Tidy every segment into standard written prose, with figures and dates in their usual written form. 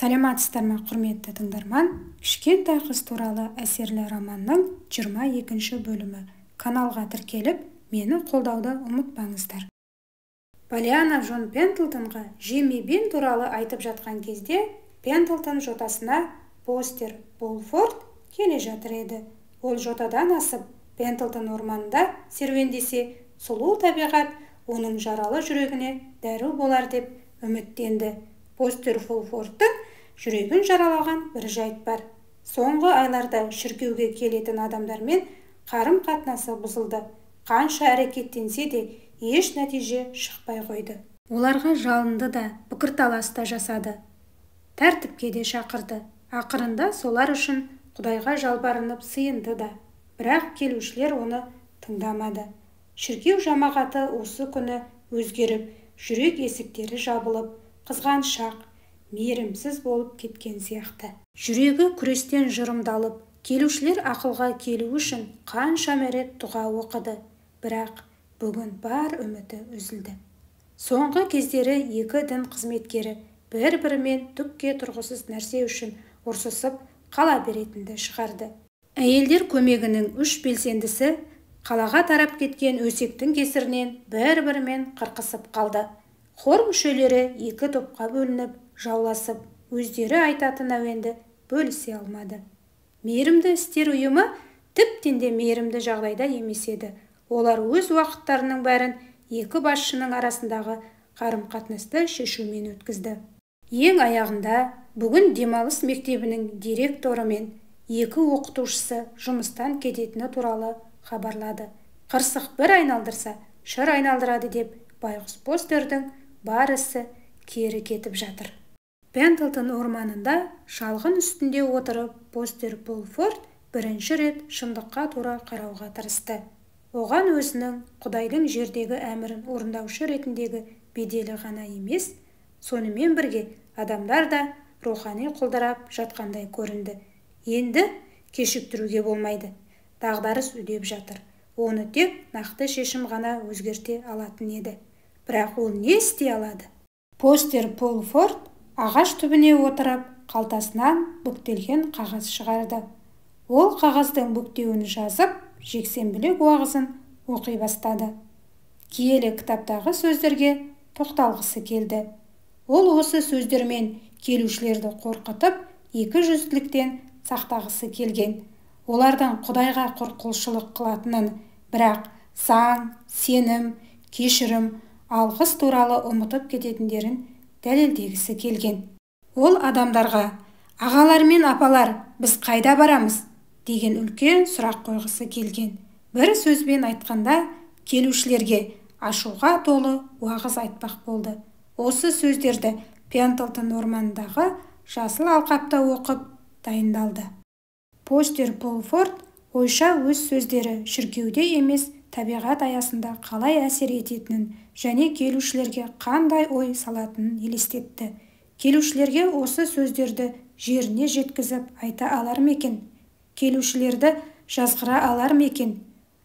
Саламатсыздар ма, құрметті тыңдарман? Кішкентай қыз туралы әсерлі романның 22 бөлімі. Каналға тіркеліп, мені қолдауды ұмытпаңыздар. Полианна Джон Пендлтонға Джимми Бин туралы айтып жатқан кезде, Пендлтон жотасына Постер Болфорд келе жатыр еді. Ол жотадан асып, Пендлтон орманында серуендесе, сұлу табиғат оның жаралы жүрегіне дәру болар деп үміттенді. Постер Болфордтың жүрегін жаралаған бір жайт бар. Соңғы айларда шіркеуге келетін адамдармен қарым-қатынасы бұзылды. Қанша әрекеттенсе де еш нәтиже шықпай қойды. Оларға жалынды да, пікірталас та жасады. Тәртіпке де шақырды. Ақырында солар үшін Құдайға жалбарынып сыйынды да. Бірақ келушілер оны тыңдамады. Шіркеу жамағаты осы күні өзгеріп, жүрек есіктері жабылып, қызғаншақ, мейірімсіз болып кеткен сияқты. Жүрегі күрестен жырымдалып, келушілер ақылға келу үшін қанша рет дұға оқыды. Бірақ бүгін бар үміті үзілді. Соңғы кездері екі дін қызметкері бір-бірімен түкке тұрғысыз нәрсе үшін ұрсысып қала беретінді шығарды. Әйелдер көмегінің 3 белсендісі қалаға тарап кеткен өсектің кесірінен бір-бірімен қырқысып қалды. Хор мүшелері 2 топқа бөлініп, жауласып, өздері айтатын әуенді бөлісе алмады. Мейірімді істер ұйымы тіптен де мейірімді жағдайда емес еді. Олар өз уақыттарының бәрін екі басшының арасындағы қарым-қатынасты шешумен өткізді. Ең аяғында бүгін демалыс мектебінің директоры мен 2 оқытушысы жұмыстан кететіні туралы хабарлады. Қырсық бір айналдырса, шыр айналдырады деп байғұс Постердің бар ісі кері кетіп жатыр. Пендлтон орманында шалғын үстінде отырып, Постер Болфорд бірінші рет шындыққа тура қарауға тырысты. Оған өзінің Құдайдың жердегі әмірін орындаушы ретіндегі беделі ғана емес, сонымен бірге адамдар да рухани құлдырап жатқандай көрінді. Енді кешіктіруге болмайды. Дағдарыс үдеп жатыр. Оны тек нақты шешім ғана өзгерте алатын еді. Бірақ ол не істей алады? Постер Болфорд ағаш түбіне отырып, қалтасынан бүктелген қағаз шығарды. Ол қағаздың бүктеуін жазып, жексенбілік уағызын оқи бастады. Киелі кітаптағы сөздерге тоқталғысы келді. Ол осы сөздермен келушілерді қорқытып, екі жүзділіктен сақтағысы келген. Олардан Құдайға құлшылық қылатынын, бірақ заң, сенім, кешірім, алғыс туралы ұмытып кететіндерін дәлелдегісі келген. Ол адамдарға: «Ағалар мен апалар, біз қайда барамыз?» деген үлкен сұрақ қойғысы келген. Бір сөзбен айтқанда, келушілерге ашуға толы уағыз айтпақ болды. Осы сөздерді Пендлтон орманындағы жасыл алқапта оқып дайындалды. Постер Болфорд ойша өз сөздері шіркеуде емес, табиғат аясында қалай әсер ететінін және келушілерге қандай ой салатынын елестетті. Келушілерге осы сөздерді жеріне жеткізіп айта алар ма екен? Келушілерді жазғыра алар ма екен?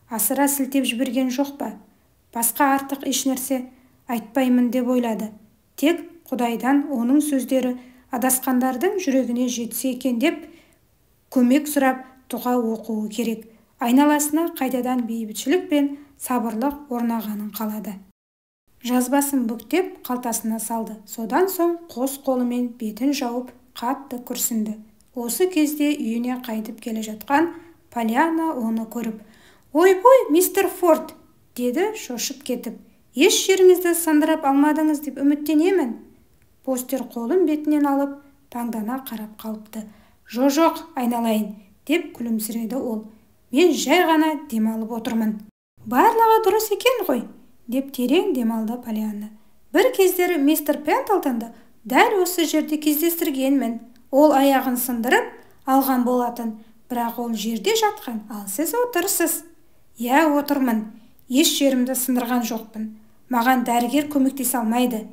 Асыра сілтеп жіберген жоқ па? Басқа артық ешнәрсе айтпаймын деп ойлады. Тек Құдайдан оның сөздері адасқандардың жүрегіне жетсе екен деп көмек сұрап дұға оқуы керек. Айналасына қайтадан бейбітшілік пен сабырлық орнағанын қалады. Жазбасын бүктеп қалтасына салды. Содан соң қос қолымен бетін жауып қатты күрсінді. Осы кезде үйіне қайтып келе жатқан Полианна оны көріп: «Ойбой, мистер Форд!» деді шошып кетіп. «Еш жеріңізді сындырып алмадыңыз деп үміттенемін». Постер қолын бетінен алып, таңдана қарап қалыпты. «Жоқ, айналайын», деп күлімсіреді ол. «Мен жай ғана демалып отырмын». «Барлығы дұрыс екен ғой», деп терең демалды Полианна. «Бір кездері мистер Пендлтонды дәл осы жерде кездестіргенмін. Ол аяғын сындырып алған болатын, бірақ ол жерде жатқан, ал сіз отырсыз». «Иә, отырмын. Еш жерімді сындырған жоқпын. Маған дәрігер көмектесе алмайды»,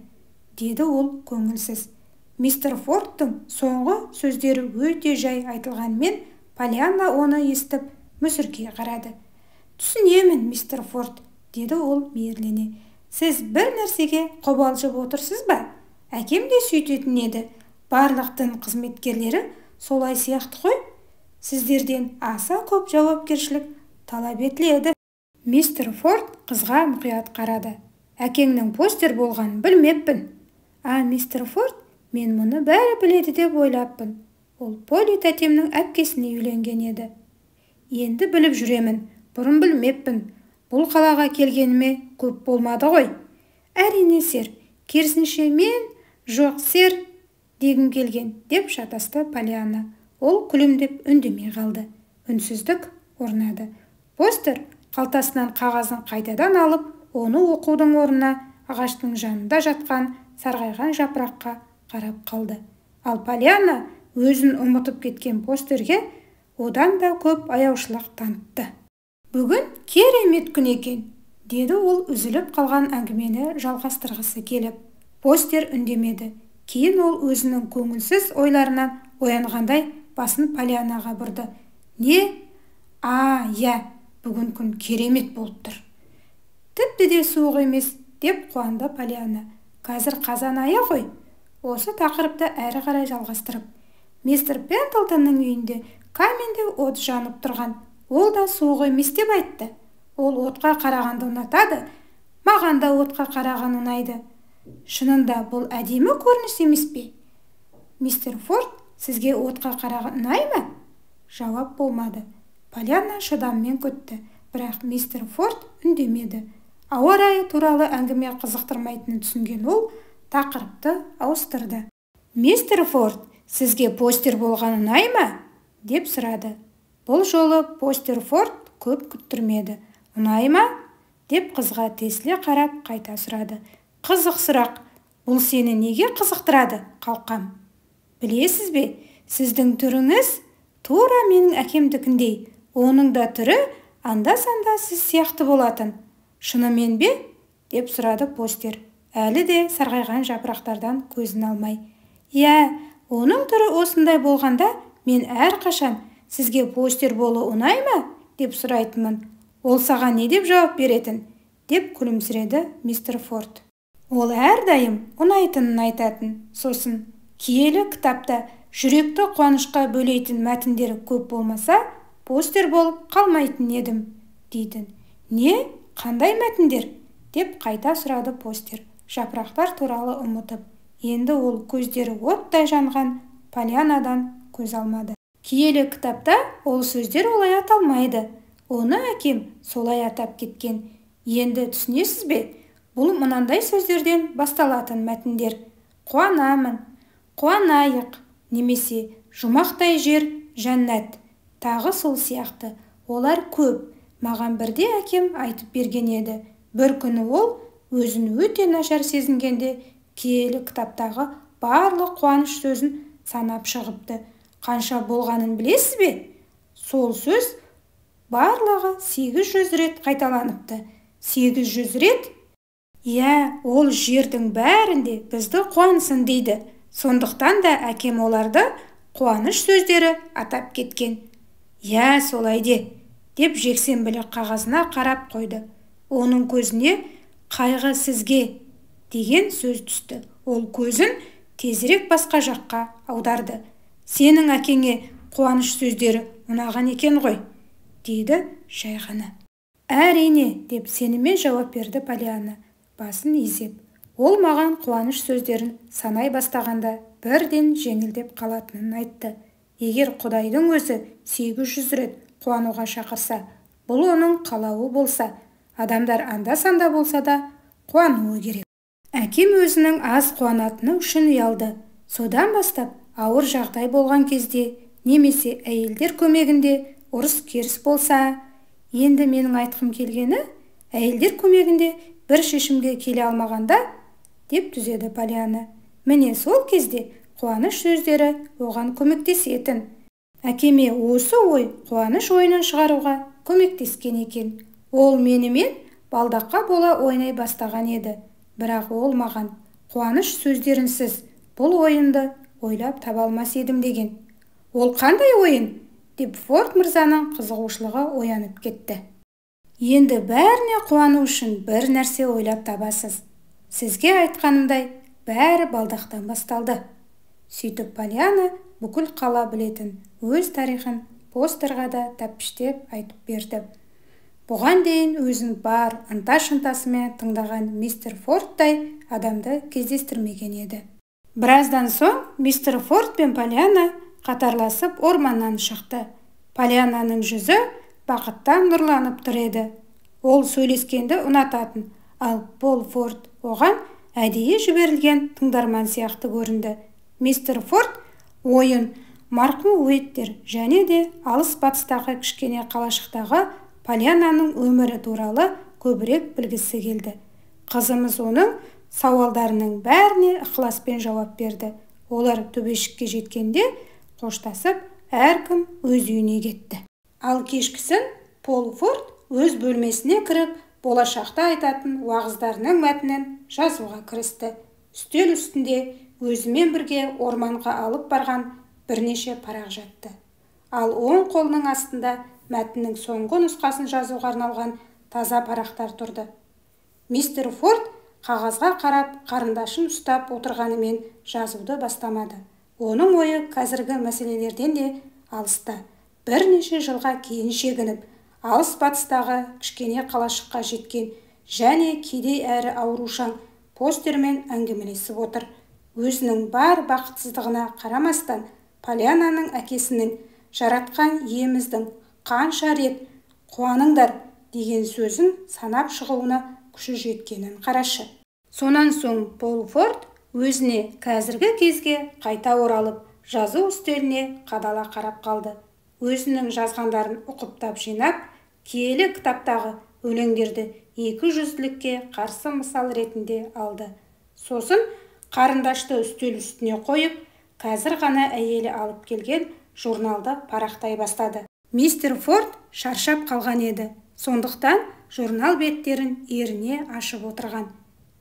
деді ол көңілсіз. Мистер Фордтың соңғы сөздері өте жай айтылғанмен, Полианна оны естіп мүсіркей қарады. «Түсінемін, мистер Форд», деді ол мейірлене. «Сіз бір нәрсеге қобалжып отырсыз ба? Әкем де сөйтетін еді. Барлық дін қызметкерлері солай сияқты ғой. Сіздерден аса көп жауапкершілік талап етіледі. Мистер Форд қызға мұқият қарады. Әкеңнің постер болғанын білмеппін. Мистер Форд, мен мұны бәрі біледі деп ойлаппын. Ол Полли тәтемнің әпкесіне үйленген еді. Енді біліп жүремін, бұрын білмеппін. Бұл қалаға келгеніме көп болмады ғой. Әрине сэр, керісінше мен жоқ сэр дегім келген деп шатасты Поллианна. Ол күлімдеп үндемей қалды. Үнсіздік орнады. Постер қалтасынан қағазын қайтадан алып, оны оқудың орнына ағаштың жанында жатқан сарғайған жапыраққа қарап қалды. Ал Поллианна өзін ұмытып кеткен постерге одан да көп аяушылық танытты. Бүгін керемет күн екен, деді ол үзіліп қалған әңгімені жалғастырғысы келіп. Постер үндемеді. Кейін ол өзінің көңілсіз ойларынан оянғандай басын Поллианнаға бұрды. Не? Иә, бүгін күн керемет болып тұр. Тіпті де суық емес, деп қуанды Поллианна. Қазір қазан айы ғой. Осы тақырыпты әрі қарай жалғастырып. Мистер Пендлтонның үйінде каминде от жанып тұрған. Ол да суық емес деп айтты. Ол отқа қарағанды ұнатады. Маған да отқа қараған ұнайды. Шынында бұл әдемі көрініс емес пе? Мистер Форд, сізге отқа қараған ұнай ма? Жауап болмады. Поллианна шыдаммен күтті, бірақ мистер Форд үндемеді. Ауа райы туралы әңгіме қызықтырмайтынын түсінген ол тақырыпты ауыстырды. Мистер Форд, сізге постер болған ұнай ма? Деп сұрады. Бұл жолы постер Форд көп күттірмеді. Ұнай ма? Деп қызға тесіле қарап қайта сұрады. Қызық сұрақ. Бұл сені неге қызықтырады, қалқам? Білесіз бе, сіздің түріңіз тура менің әкемдікіндей. Оның да түрі анда-санда сіз сияқты болатын. Шынымен бе? Деп сұрады постер. Әлі де сарғайған жапырақтардан көзін алмай. Оның түрі осындай болғанда, мен әрқашан сізге постер болу ұнай ма? Деп сұрайтынмын. Ол саған не деп жауап беретін? Деп күлімсіреді мистер Форд. Ол әрдайым ұнайтынын айтатын. Сосын, киелі кітапта жүректі қуанышқа бөлейтін мәтіндері көп болмаса, постер болып қалмайтын едім, дейтін. Не? Қандай мәтіндер? Деп қайта сұрады постер, жапырақтар туралы ұмытып. Енді ол көздері оттай жанған Поллианнадан көз алмады. Киелі кітапта ол сөздер олай аталмайды. Оны әкем солай атап кеткен. Енді түсінесіз бе? Бұл мынандай сөздерден басталатын мәтіндер. Қуанамын, қуанайық, немесе жұмақтай жер, жәннат. Тағы сол сияқты. Олар көп. Маған бірде әкем айтып берген еді. Бір күні ол өзін өте нашар сезінгенде киелі кітаптағы барлық қуаныш сөзін санап шығыпты. Қанша болғанын білесіз бе? Сол сөз барлығы 800 рет қайталаныпты. 800 рет? Ол жердің бәрінде бізді қуансын дейді. Сондықтан да әкем оларды қуаныш сөздері атап кеткен. Солай де, деп жексенбілік қағазына қарап қойды. Оның көзіне қайғы сізге деген сөз түсті. Ол көзін тезірек басқа жаққа аударды. Сенің әкеңе қуаныш сөздері ұнаған екен ғой, деді жай ғана. Әрине, деп сенімен жауап берді Поллианна, басын изеп. Ол маған қуаныш сөздерін санай бастағанда бірден жеңілдеп қалатынын айтты. Егер Құдайдың өзі 800 рет қуануға шақырса, бұл оның қалауы болса, адамдар анда-санда болса да қуануы керек. Әкем өзінің аз қуанатыны үшін ұялды. Содан бастап ауыр жағдай болған кезде, немесе әйелдер көмегінде ұрыс-керіс болса, енді менің айтқым келгені, әйелдер көмегінде бір шешімге келе алмағанда, деп түзеді Поллианна. Міне сол кезде қуаныш сөздері оған көмектесетін. Әкеме осы ой қуаныш ойынын шығаруға көмектескен екен. Ол менімен балдаққа бола ойнай бастаған еді. Бірақ ол маған қуаныш сөздерінсіз бұл ойынды ойлап таба алмас едім деген. Ол қандай ойын? Деп Форд мырзаның қызығушылығы оянып кетті. Енді бәріне қуану үшін бір нәрсе ойлап табасыз. Сізге айтқанымдай бәрі балдақтан басталды. Сөйтіп Поляна бүкіл қала білетін өз тарихын постерға да тәппіштеп айтып берді. Бұған дейін өзін бар ынта-шынтасымен тыңдаған мистер Фордтай адамды кездестірмеген еді. Біраздан соң мистер Форд пен Поляна қатарласып орманнан шықты. Полянаның жүзі бақыттан нұрланып тұр еді. Ол сөйлескенді ұнататын, ал Пол Форд оған әдейі жіберілген тыңдарман сияқты көрінді. Мистер Форд ойын марқұм Уэйттер және де алыс батыстағы кішкене қалашықтағы Полянаның өмірі туралы көбірек білгісі келді. Қызымыз оның сауалдарының бәріне ықыласпен жауап берді. Олар төбешікке жеткенде қоштасып, әркім өз үйіне кетті. Ал кешкісін Пол Форд өз бөлмесіне кіріп, болашақта айтатын уағыздарының мәтінін жазуға кірісті. Үстел үстінде өзімен бірге орманға алып барған бірнеше парақ жатты. Ал оң қолының астында мәтіннің соңғы нұсқасын жазуға арналған таза парақтар тұрды. Мистер Форд қағазға қарап, қарындашын ұстап отырғанымен жазуды бастамады. Оның ойы қазіргі мәселелерден де алыста. Бірнеше жылға кейін шегініп, алыс батыстағы кішкене қалашыққа жеткен және кедей әрі аурушаң постермен әңгімелесіп отыр. Өзінің бар бақытсыздығына қарамастан, Полянаның әкесінің жаратқан иеміздің қанша рет қуаныңдар деген сөзін санап шығуына күші жеткенін қарашы. Сонан соң Пол Форд өзіне қазіргі кезге қайта оралып, жазу үстеліне қадала қарап қалды. Өзінің жазғандарын ұқыптап жинап, киелі кітаптағы өлеңдерді 200-лікке қарсы мысал ретінде алды. Сосын қарындашты үстел үстіне қойып, қазір ғана әйелі алып келген журналды парақтай бастады. Мистер Форд шаршап қалған еді. Сондықтан журнал беттерін еріне ашып отырған.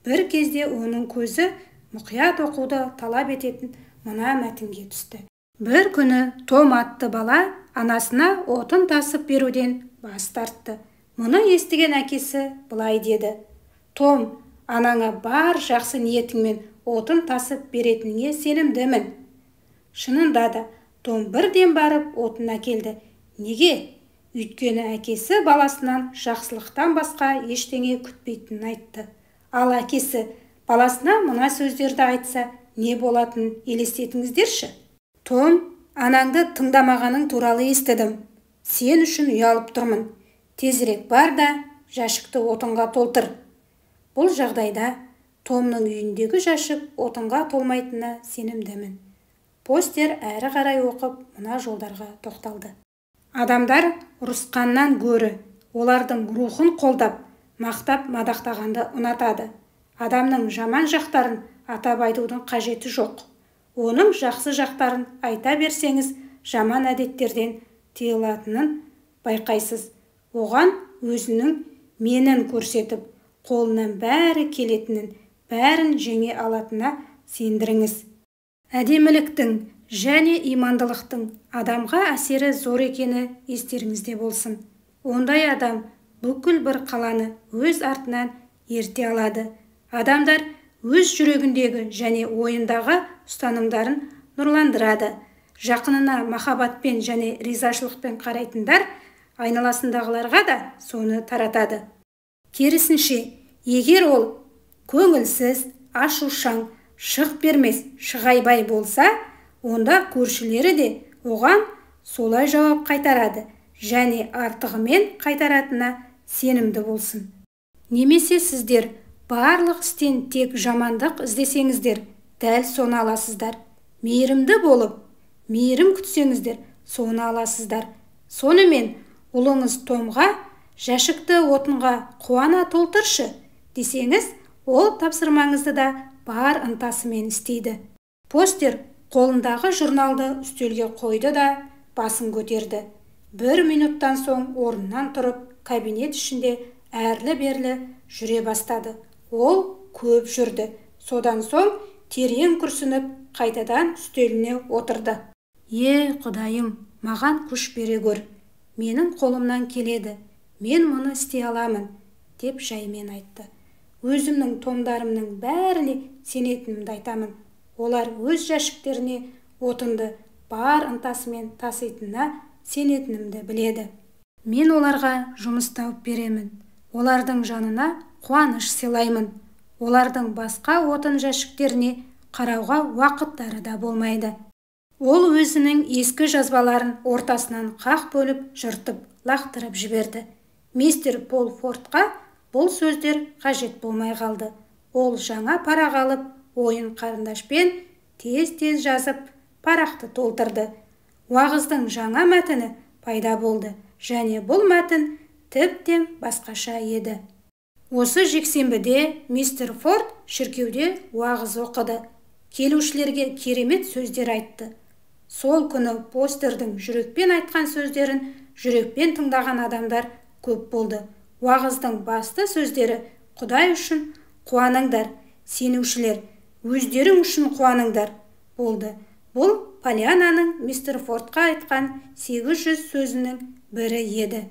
Бір кезде оның көзі мұқият оқуды талап ететін мына мәтінге түсті. Бір күні Том атты бала анасына отын тасып беруден бас тартты. Мұны естіген әкесі былай деді: Том, анаңа бар жақсы ниетіңмен отын тасып беретініңе сенімдімін. Шынында да Том бірден барып отын әкелді. Неге? Өйткені әкесі баласынан жақсылықтан басқа ештеңе күтпейтінін айтты. Ал әкесі баласына мына сөздерді айтса, не болатынын елестетіңіздерші. Том, анаңды тыңдамағаның туралы естідім. Сен үшін ұялып тұрмын. Тезірек бар да жәшікті отынға толтыр. Бұл жағдайда Томның үйіндегі жәшік отынға толмайтынына сенімдімін. Постер әрі қарай оқып, мына жолдарға тоқталды. Адамдар ұрысқаннан гөрі олардың рухын қолдап, мақтап мадақтағанды ұнатады. Адамның жаман жақтарын атап айтудың қажеті жоқ. Оның жақсы жақтарын айта берсеңіз, жаман әдеттерден тыйылатынын байқайсыз. Оған өзінің менін көрсетіп, қолынан бәрі келетінін, бәрін жеңе алатынына сендіріңіз. Әдеміліктің және имандылықтың адамға әсері зор екені естеріңізде болсын. Ондай адам бүкіл бір қаланы өз артынан ерте алады. Адамдар өз жүрегіндегі және ойындағы ұстанымдарын нұрландырады. Жақынына махаббатпен және ризашылықпен қарайтындар айналасындағыларға да соны таратады. Керісінше, егер ол көңілсіз, ашушаң, шық бермес, шығайбай болса, онда көршілері де оған солай жауап қайтарады және артығымен қайтаратына сенімді болсын. Немесе сіздер барлық істен тек жамандық іздесеңіздер, дәл соны аласыздар. Мейірімді болып, мейірім күтсеңіздер, соны аласыздар. Сонымен ұлыңыз Томға жәшікті отынға қуана толтыршы десеңіз, ол тапсырмаңызды да бар ынтасымен істейді. Постер қолындағы журналды үстелге қойды да басын көтерді. 1 минуттан соң орнынан тұрып, кабинет ішінде әрлі-берлі жүре бастады. Ол көп жүрді. Содан соң терең күрсініп, қайтадан үстеліне отырды. Құдайым, маған күш бере көр. Менің қолымнан келеді. Мен мұны істей аламын, деп жаймен айтты. Өзімнің томдарымның бәріне сенетінімді айтамын. олар өз жәшіктеріне отынды бар ынтасымен таситынына сенетінімді біледі. Мен оларға жұмыс тауып беремін. Олардың жанына қуаныш сыйлаймын. Олардың басқа отын жәшіктеріне қарауға уақыттары да болмайды. Ол өзінің ескі жазбаларын ортасынан қақ бөліп, жыртып, лақтырып жіберді. Мистер Пол Фордқа бұл сөздер қажет болмай қалды. Ол жаңа парақ алып, ойын қарындашпен тез-тез жазып, парақты толтырды. Уағыздың жаңа мәтіні пайда болды, және бұл мәтін тіптен басқаша еді. Осы жексенбіде мистер Форд шіркеуде уағыз оқыды. Келушілерге керемет сөздер айтты. Сол күні постердің жүрекпен айтқан сөздерін жүрекпен тыңдаған адамдар көп болды. Уағыздың басты сөздері: Құдай үшін қуаныңдар, сенушілер, өздерің үшін қуаныңдар болды. Бұл Полианнаның мистер Фордқа айтқан 800 сөзінің бірі еді.